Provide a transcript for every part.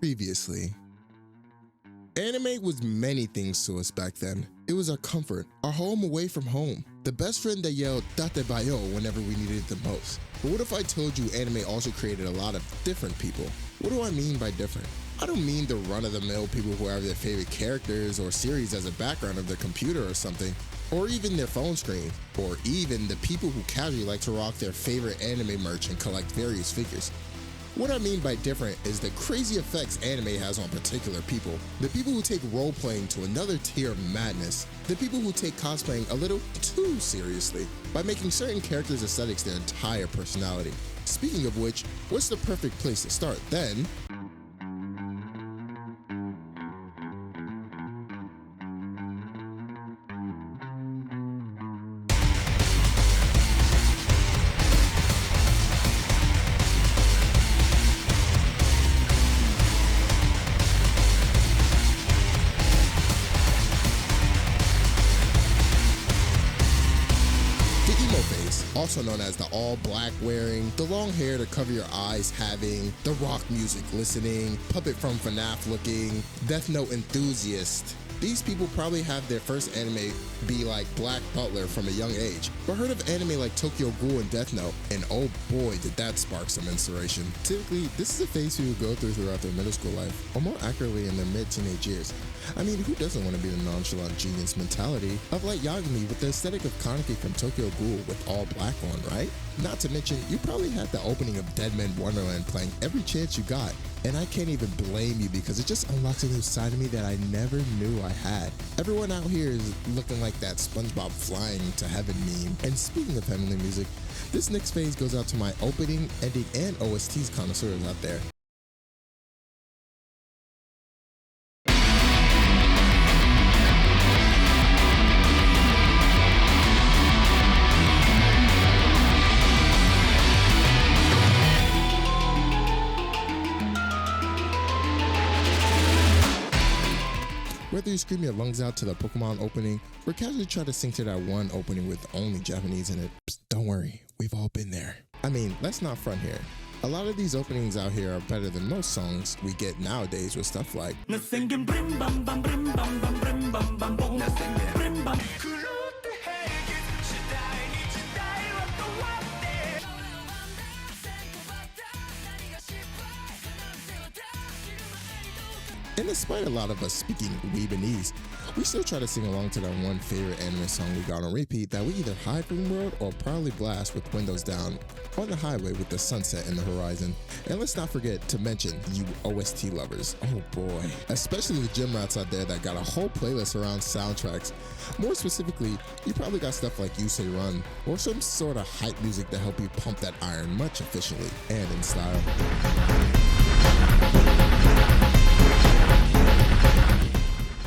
Previously. Anime was many things to us back then. It was our comfort, our home away from home, the best friend that yelled "Date bayo" whenever we needed it the most. But what if I told you anime also created a lot of different people? What do I mean by different? I don't mean the run-of-the-mill people who have their favorite characters or series as a background of their computer or something, or even their phone screen, or even the people who casually like to rock their favorite anime merch and collect various figures. What I mean by different is the crazy effects anime has on particular people. The people who take role-playing to another tier of madness. The people who take cosplaying a little too seriously by making certain characters' aesthetics their entire personality. Speaking of which, what's the perfect place to start then? Also known as the all-black wearing, the long hair to cover your eyes having, the rock music listening, puppet from FNAF looking, Death Note enthusiast. These people probably have their first anime be like Black Butler from a young age, but heard of anime like Tokyo Ghoul and Death Note, and oh boy did that spark some inspiration. Typically, this is a phase people go through throughout their middle school life, or more accurately in their mid-teenage years. I mean, who doesn't want to be the nonchalant genius mentality of Light Yagami with the aesthetic of Kaneki from Tokyo Ghoul with all black on, right? Not to mention, you probably had the opening of Dead Man Wonderland playing every chance you got, and I can't even blame you because it just unlocks a new side of me that I never knew I had. Everyone out here is looking like that SpongeBob flying to heaven meme. And speaking of heavenly music, this next phase goes out to my opening, ending, and OSTs connoisseurs out there. Whether you scream your lungs out to the Pokemon opening, or casually try to sing to that one opening with only Japanese in it, don't worry, we've all been there. I mean, let's not front here. A lot of these openings out here are better than most songs we get nowadays with stuff like And despite a lot of us speaking Weebanese, we still try to sing along to that one favorite anime song we got on repeat that we either hide from the world or proudly blast with windows down on the highway with the sunset in the horizon. And let's not forget to mention you OST lovers. Oh boy. Especially the gym rats out there that got a whole playlist around soundtracks. More specifically, you probably got stuff like You Say Run or some sort of hype music to help you pump that iron much efficiently and in style.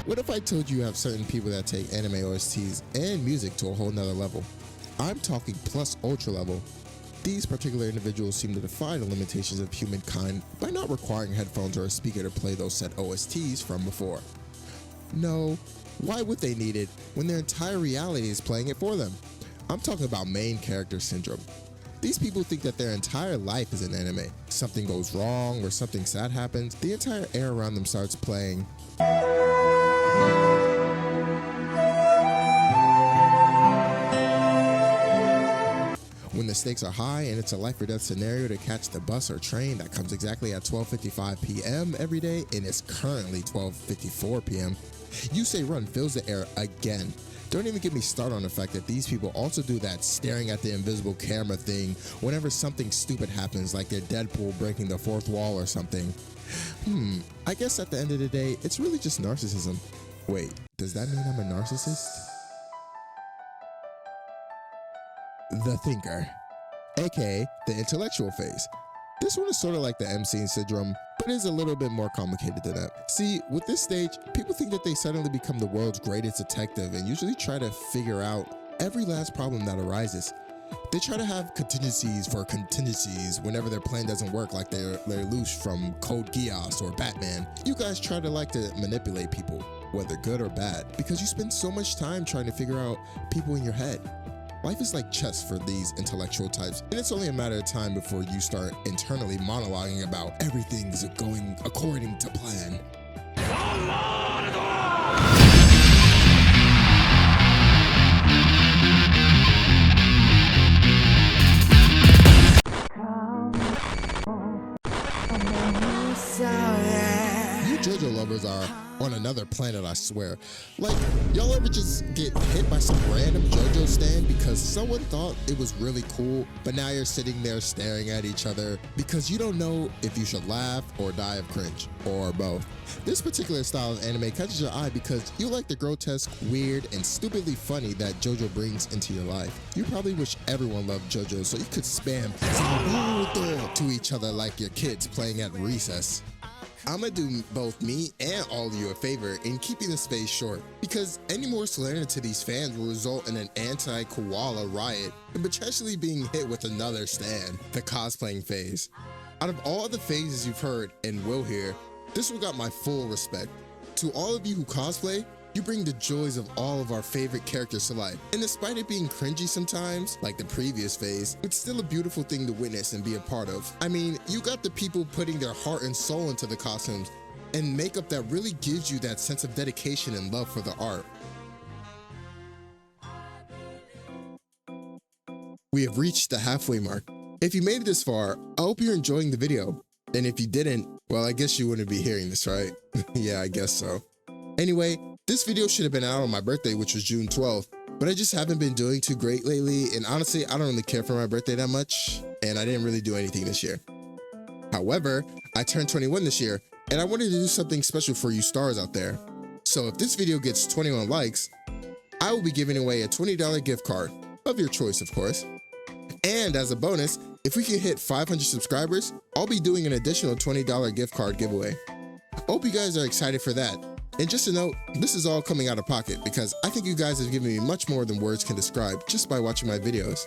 What if I told you have certain people that take anime OSTs and music to a whole nother level? I'm talking plus ultra level. These particular individuals seem to defy the limitations of humankind by not requiring headphones or a speaker to play those set OSTs from before. No, why would they need it when their entire reality is playing it for them? I'm talking about main character syndrome. These people think that their entire life is an anime. Something goes wrong or something sad happens, the entire air around them starts playing. When the stakes are high and it's a life or death scenario to catch the bus or train that comes exactly at 12:55 p.m. every day and it's currently 12:54 p.m., You Say Run fills the air again. Don't even get me started on the fact that these people also do that staring at the invisible camera thing whenever something stupid happens, like they're Deadpool breaking the fourth wall or something. I guess at the end of the day, it's really just narcissism. Wait, does that mean I'm a narcissist? The thinker, aka the intellectual phase. This one is sort of like the MC syndrome, but is a little bit more complicated than that. See, with this stage, people think that they suddenly become the world's greatest detective and usually try to figure out every last problem that arises. They try to have contingencies for contingencies whenever their plan doesn't work, like they're loose from Code Geass or Batman. You guys try to like to manipulate people, whether good or bad, because you spend so much time trying to figure out people in your head. Life is like chess for these intellectual types, and it's only a matter of time before you start internally monologuing about everything's going according to plan. You JoJo lovers are on another planet, I swear. Like, y'all ever just get hit by some random JoJo stand because someone thought it was really cool, but now you're sitting there staring at each other because you don't know if you should laugh or die of cringe, or both. This particular style of anime catches your eye because you like the grotesque, weird, and stupidly funny that JoJo brings into your life. You probably wish everyone loved JoJo so you could spam to each other like your kids playing at recess. I'm gonna do both me and all of you a favor in keeping the space short, because any more slander to these fans will result in an anti-koala riot and potentially being hit with another stand, the cosplaying phase. Out of all the phases you've heard and will hear, this one got my full respect. To all of you who cosplay, you bring the joys of all of our favorite characters to life. And despite it being cringy sometimes, like the previous phase, it's still a beautiful thing to witness and be a part of. I mean, you got the people putting their heart and soul into the costumes and makeup that really gives you that sense of dedication and love for the art. We have reached the halfway mark. If you made it this far, I hope you're enjoying the video. And if you didn't, well, I guess you wouldn't be hearing this, right? Yeah, I guess so. Anyway, this video should have been out on my birthday, which was June 12th, but I just haven't been doing too great lately, and honestly, I don't really care for my birthday that much, and I didn't really do anything this year. However, I turned 21 this year, and I wanted to do something special for you stars out there. So if this video gets 21 likes, I will be giving away a $20 gift card, of your choice, of course. And as a bonus, if we can hit 500 subscribers, I'll be doing an additional $20 gift card giveaway. Hope you guys are excited for that. And just a note, this is all coming out of pocket because I think you guys have given me much more than words can describe just by watching my videos.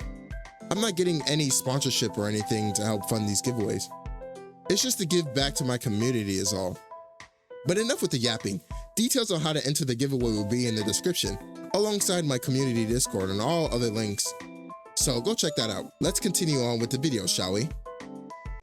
I'm not getting any sponsorship or anything to help fund these giveaways. It's just to give back to my community is all. But enough with the yapping. Details on how to enter the giveaway will be in the description, alongside my community Discord and all other links. So go check that out. Let's continue on with the video, shall we?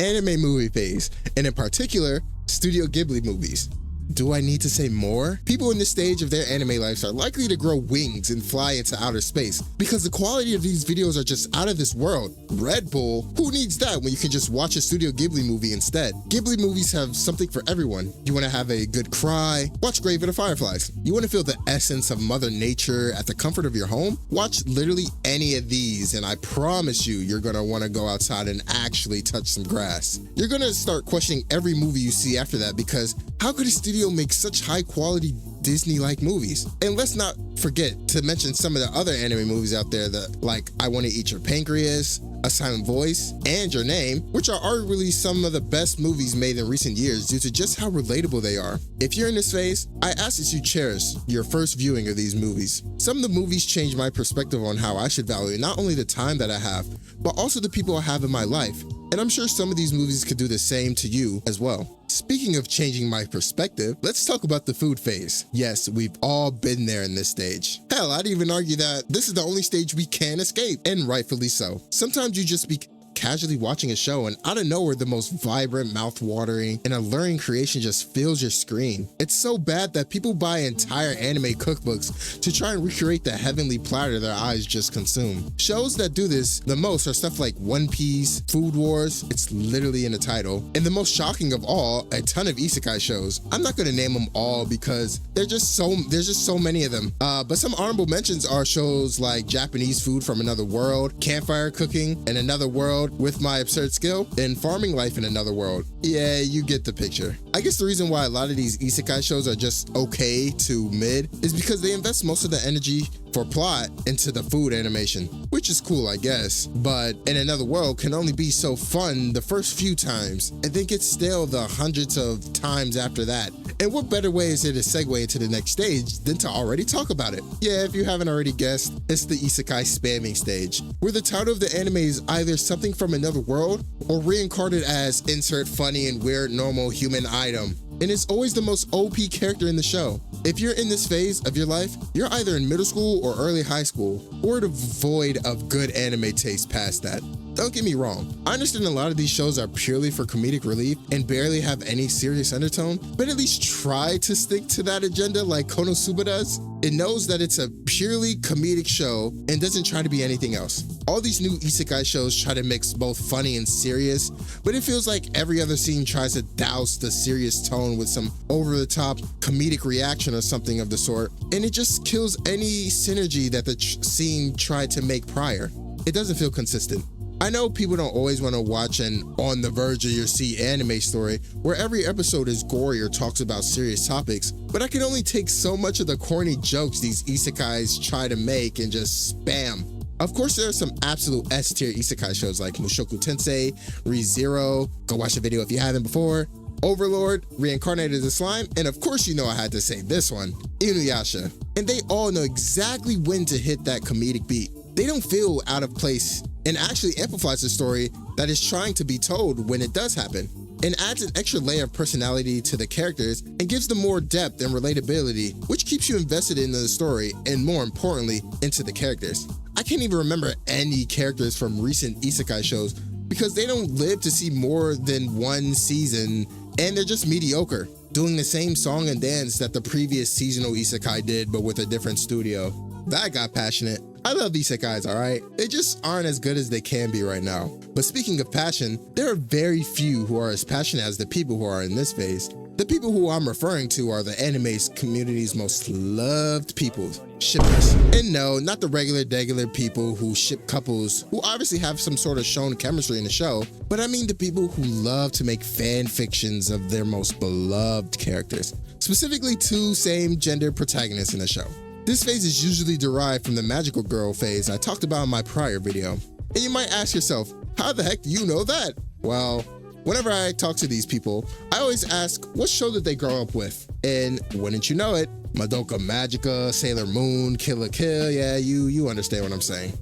Anime movie phase, and in particular, Studio Ghibli movies. Do I need to say more? People in this stage of their anime lives are likely to grow wings and fly into outer space because the quality of these videos are just out of this world. Red Bull? Who needs that when you can just watch a Studio Ghibli movie instead? Ghibli movies have something for everyone. You want to have a good cry? Watch Grave of the Fireflies. You want to feel the essence of Mother Nature at the comfort of your home? Watch literally any of these, and I promise you, you're going to want to go outside and actually touch some grass. You're going to start questioning every movie you see after that because how could a studio make such high quality Disney-like movies? And let's not forget to mention some of the other anime movies out there that like I Want to Eat Your Pancreas, A Silent Voice, and Your Name, which are arguably some of the best movies made in recent years due to just how relatable they are. If you're in this phase, I ask that you cherish your first viewing of these movies. Some of the movies changed my perspective on how I should value not only the time that I have, but also the people I have in my life. And I'm sure some of these movies could do the same to you as well. Speaking of changing my perspective, let's talk about the food phase. Yes, we've all been there in this stage. Hell, I'd even argue that this is the only stage we can escape, and rightfully so. Sometimes you just be casually watching a show and out of nowhere the most vibrant, mouth-watering, and alluring creation just fills your screen. It's so bad that people buy entire anime cookbooks to try and recreate the heavenly platter their eyes just consume. Shows that do this the most are stuff like One Piece, Food Wars, it's literally in the title, and the most shocking of all, a ton of isekai shows. I'm not going to name them all because there's just so many of them. But some honorable mentions are shows like Japanese Food from Another World, Campfire Cooking in Another World, With My Absurd Skill, and Farming Life in Another World. Yeah, you get the picture. I guess the reason why a lot of these isekai shows are just okay to mid is because they invest most of the energy for plot into the food animation, which is cool, I guess, but In Another World can only be so fun the first few times and then get stale the hundreds of times after that. And what better way is there to segue into the next stage than to already talk about it? Yeah, if you haven't already guessed, it's the isekai spamming stage, where the title of the anime is either something from another world or reincarnated as insert funny and weird normal human item. and is always the most OP character in the show. If you're in this phase of your life, you're either in middle school or early high school, or devoid of good anime taste past that. Don't get me wrong, I understand a lot of these shows are purely for comedic relief and barely have any serious undertone, but at least try to stick to that agenda like Konosuba does. It knows that it's a purely comedic show and doesn't try to be anything else. All these new isekai shows try to mix both funny and serious, but it feels like every other scene tries to douse the serious tone with some over-the-top comedic reaction or something of the sort, and it just kills any synergy that the scene tried to make prior. It doesn't feel consistent. I know people don't always want to watch an on the verge of your seat anime story where every episode is gory or talks about serious topics, but I can only take so much of the corny jokes these isekais try to make and just spam. Of course, there are some absolute S-tier isekai shows like Mushoku Tensei, Re:Zero, go watch the video if you haven't before, Overlord, Reincarnated as a Slime, and of course you know I had to say this one, Inuyasha. And they all know exactly when to hit that comedic beat. They don't feel out of place and actually amplifies the story that is trying to be told when it does happen, and adds an extra layer of personality to the characters and gives them more depth and relatability, which keeps you invested in the story and, more importantly, into the characters. I can't even remember any characters from recent isekai shows because they don't live to see more than one season and they're just mediocre, doing the same song and dance that the previous seasonal isekai did but with a different studio. That got passionate. I love isekais, alright? They just aren't as good as they can be right now. But speaking of passion, there are very few who are as passionate as the people who are in this phase. The people who I'm referring to are the anime community's most loved people, shippers. And no, not the regular people who ship couples who obviously have some sort of shown chemistry in the show, but I mean the people who love to make fan fictions of their most beloved characters, specifically two same gender protagonists in the show. This phase is usually derived from the magical girl phase I talked about in my prior video. And you might ask yourself, how the heck do you know that? Well, whenever I talk to these people, I always ask what show did they grow up with? And wouldn't you know it, Madoka Magica, Sailor Moon, Kill la Kill, yeah, you understand what I'm saying.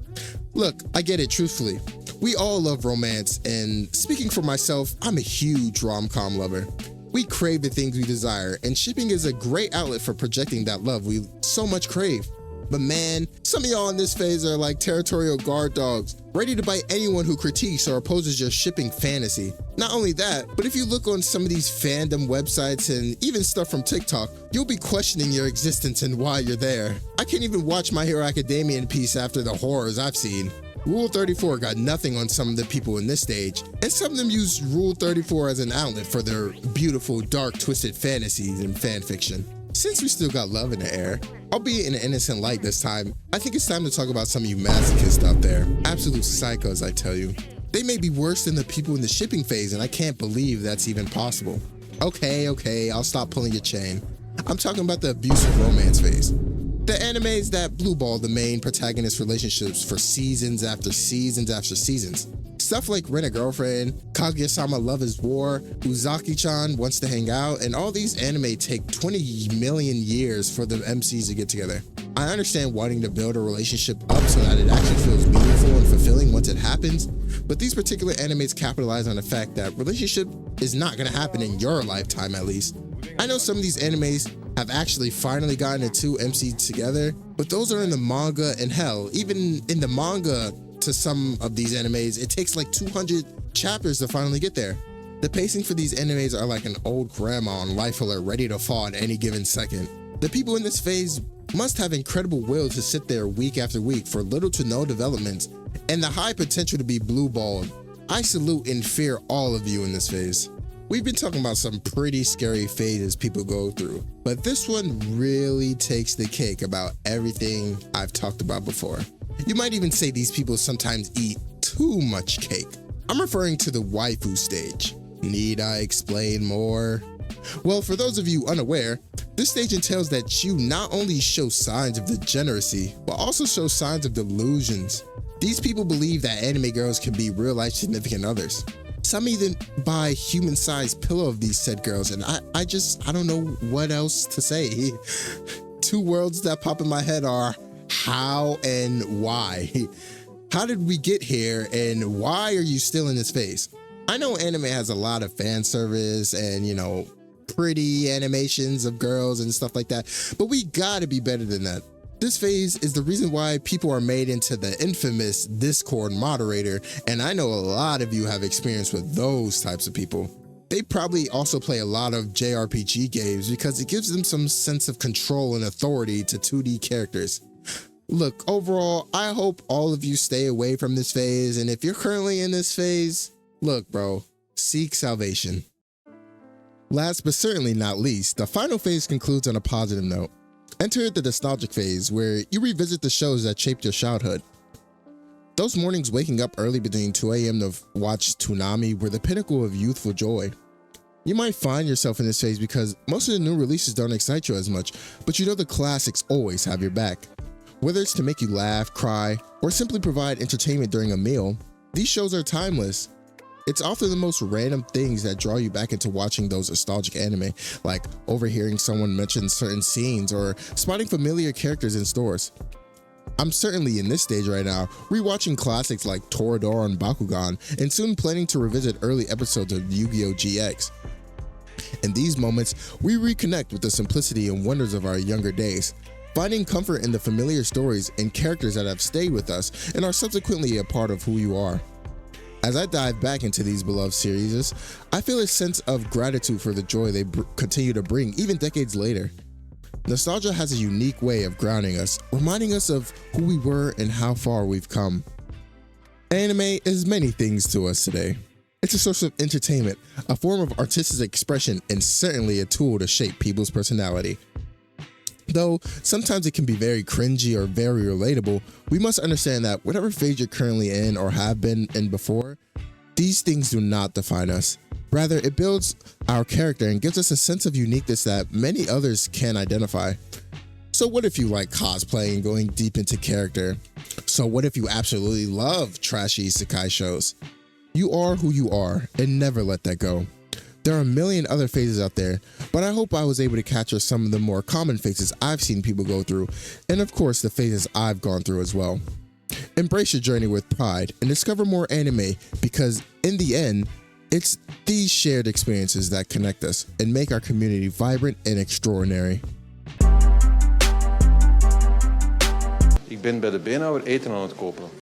Look, I get it, truthfully. We all love romance, and speaking for myself, I'm a huge rom-com lover. We crave the things we desire, and shipping is a great outlet for projecting that love we so much crave. But man, some of y'all in this phase are like territorial guard dogs, ready to bite anyone who critiques or opposes your shipping fantasy. Not only that, but if you look on some of these fandom websites and even stuff from TikTok, you'll be questioning your existence and why you're there. I can't even watch My Hero Academia in peace after the horrors I've seen. Rule 34 got nothing on some of the people in this stage, and some of them use Rule 34 as an outlet for their beautiful, dark, twisted fantasies and fanfiction. Since we still got love in the air, albeit in an innocent light this time, I think it's time to talk about some of you masochists out there. Absolute psychos, I tell you. They may be worse than the people in the shipping phase, and I can't believe that's even possible. Okay, I'll stop pulling your chain. I'm talking about the abusive romance phase. The animes that blueball the main protagonist relationships for seasons after seasons after seasons. Stuff like Rent a Girlfriend, Kaguya-sama Love is War, Uzaki-chan Wants to Hang Out, and all these anime take 20 million years for the MCs to get together. I understand wanting to build a relationship up so that it actually feels meaningful and fulfilling once it happens, but these particular animes capitalize on the fact that relationship is not going to happen in your lifetime at least. I know some of these animes have actually finally gotten the two MCs together, but those are in the manga, and hell, even in the manga to some of these animes, it takes like 200 chapters to finally get there. The pacing for these animes are like an old grandma on life alert ready to fall at any given second. The people in this phase must have incredible will to sit there week after week for little to no developments and the high potential to be blue-balled. I salute and fear all of you in this phase. We've been talking about some pretty scary phases people go through, but this one really takes the cake about everything I've talked about before. You might even say these people sometimes eat too much cake. I'm referring to the waifu stage. Need I explain more? Well, for those of you unaware, this stage entails that you not only show signs of degeneracy, but also show signs of delusions. These people believe that anime girls can be real-life significant others. Some even buy human-sized pillow of these said girls, and I don't know what else to say. Two words that pop in my head are how and why. How did we get here, and why are you still in this phase? I know anime has a lot of fan service and, pretty animations of girls and stuff like that, but we gotta be better than that. This phase is the reason why people are made into the infamous Discord moderator, and I know a lot of you have experience with those types of people. They probably also play a lot of JRPG games because it gives them some sense of control and authority to 2D characters. Look, overall, I hope all of you stay away from this phase, and if you're currently in this phase, look bro, seek salvation. Last but certainly not least, the final phase concludes on a positive note. Enter the nostalgic phase, where you revisit the shows that shaped your childhood. Those mornings waking up early between 2 a.m. to watch Toonami were the pinnacle of youthful joy. You might find yourself in this phase because most of the new releases don't excite you as much, but you know the classics always have your back. Whether it's to make you laugh, cry, or simply provide entertainment during a meal, these shows are timeless. It's often the most random things that draw you back into watching those nostalgic anime, like overhearing someone mention certain scenes or spotting familiar characters in stores. I'm certainly in this stage right now, rewatching classics like Toradora and Bakugan, and soon planning to revisit early episodes of Yu-Gi-Oh! GX. In these moments, we reconnect with the simplicity and wonders of our younger days, finding comfort in the familiar stories and characters that have stayed with us and are subsequently a part of who you are. As I dive back into these beloved series, I feel a sense of gratitude for the joy they continue to bring even decades later. Nostalgia has a unique way of grounding us, reminding us of who we were and how far we've come. Anime is many things to us today. It's a source of entertainment, a form of artistic expression, and certainly a tool to shape people's personality. Though sometimes it can be very cringy or very relatable, we must understand that whatever phase you're currently in or have been in before, these things do not define us. Rather, it builds our character and gives us a sense of uniqueness that many others can identify. So what if you like cosplaying and going deep into character? So what if you absolutely love trashy isekai shows? You are who you are, and never let that go. There are a million other phases out there, but I hope I was able to capture some of the more common phases I've seen people go through, and of course the phases I've gone through as well. Embrace your journey with pride and discover more anime, because in the end, it's these shared experiences that connect us and make our community vibrant and extraordinary. Ik ben bij de beenhouwer eten aan het kopen.